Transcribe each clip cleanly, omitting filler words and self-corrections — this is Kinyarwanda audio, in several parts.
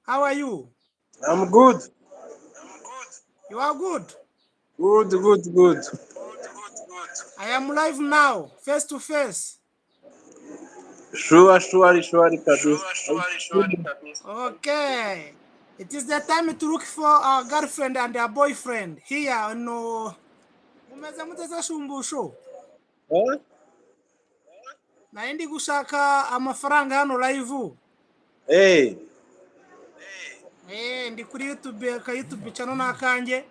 How are you? I'm good. You are good. Good. I am live now, face to face. Sure, kabisa. Okay. It is the time to look for a girlfriend and a boyfriend. Here, no. Mumeze muteze shumbusho. Huh? Naendi gushaka amafaranga hano live. Hey, Ndi kuri YouTube, ka YouTube channel nakanjye.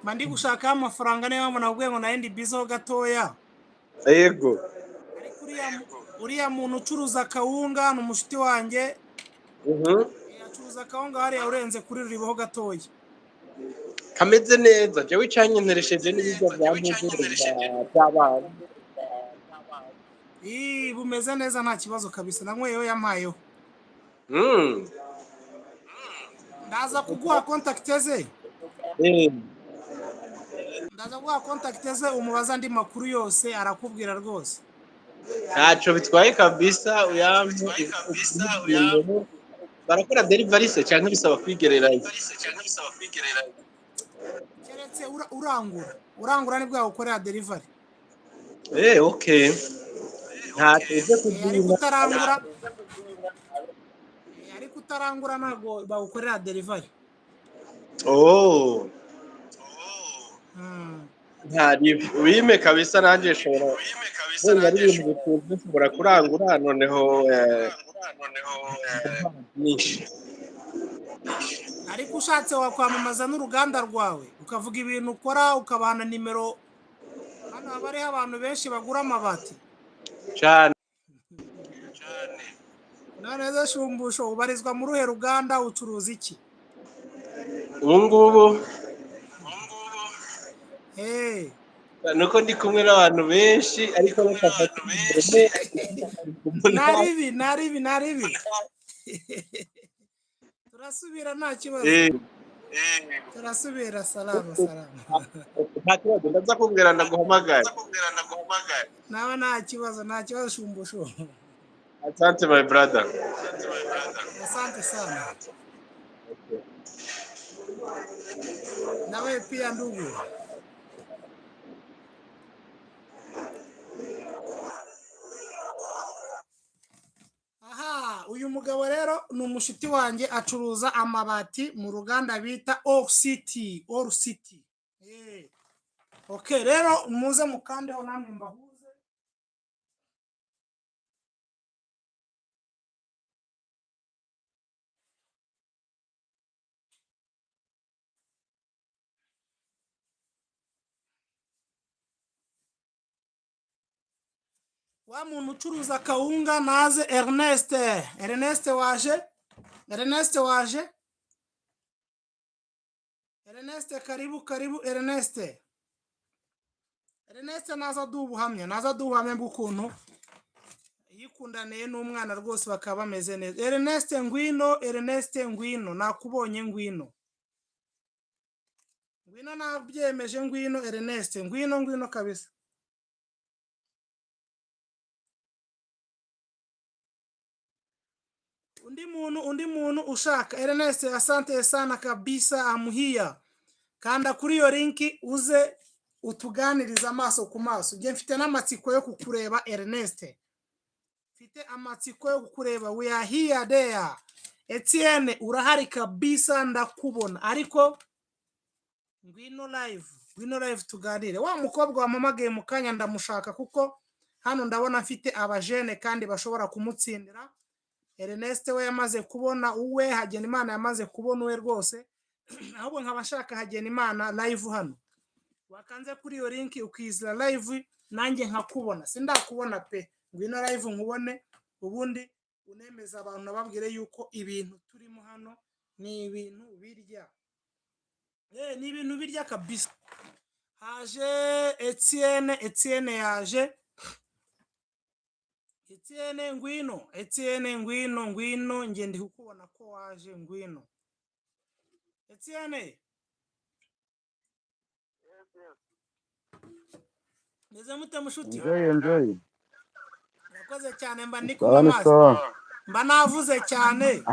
Mandi gushaka amafaranga niyo mpamvu nabwiye ngo naendi bizo gatoya. yego. Ariko uriya muntu ucuruza kawunga ni umushuti wanjye. Acuruza kawunga hariya urenze kuri ribaho gatoya. Kameze neza. Jewe icyanyenteresheje n'ibiryo bya by'abana. Bumeze neza nta kibazo kabisa, nankweyeho yampayeho. Ndaza kuguha contact ze. Ndaza kuguha contact ze umubaza andi makuru yose arakubwira rwose. Ntacyo bitwaye kabisa barakora delivery se cyangwa bisaba kwigererayo. Keretse urangura nibwo yagukorera delivery. Okay. Ariko utarangura ntago bagukorera delivery. Ntari wime kabisa nanjye shobora. Ushobora kurangura noneho Ariko ushatse wakwamamaza n'uruganda rwawe ukavuga ibintu ukora ukabana nimero. Hano habari abantu benshi bagura amabati cyane. None ze shumbusho ubarizwa mu ruhe ruganda, ucuruza iki? Ngubu nuko ndi kumwe n'abantu benshi ariko naribi turasubira nta kibazo. Turasubira salama. Nta kibazo ndaza kubwira ndaguhamagara. Nawe nta kibazo shumbusho. Asante my brother. Asante sana. Nawe pia ndugu. Uyu mugabo rero ni umushuti wanjye acuruza amabati mu ruganda bita All City. Okay, rero muze mukandeho namwe mbahuze. Wa muntu ucuruza kawunga naze Ernest waje. Ernest karibu Ernest naza dubuhamya bw'ukuntu yikundaniye n'umwana rwose bakaba bameze neza. Ernest ngwino nakubonye ngwino nabyemeje ngwino Ernest ngwino kabisa. Undi muntu ushaka Ernest, asante sana kabisa, amuhia kanda kuri yo linki uze utuganiriza amaso ku maso. Nge mfite n'amatsiko yo kukureba Ernest, mfite amatsiko yo kukureba. We are here there. Etienne urahari kabisa ndakubona, ariko ngwino live tuganire. Wa mukobwa wamamagaye mu kanya ndamushaka kuko hano ndabona mfite abajene kandi bashobora kumutsindira. Ernest we yamaze kubona uwe, Hagenimana yamaze kubona uwe rwose. Ahubwo nkabashaka Hagenimana live hano. Wakanze kuri iyo link ukizira live nanjye nkakubona. Sindakubona pe. Ngwino live nkubone ubundi unemeza abantu nababwire yuko ibintu turimo hano ni ibintu birya. Ni ibintu birya kabisa. Haje Etienne yaje. Etienne ngwino nge ndi kukubona ko waje ngwino. Etienne. Meze mute mushuti? Enjoy. Urakoze cyane mba ndi kunywa amazi. Mba navuze cyane.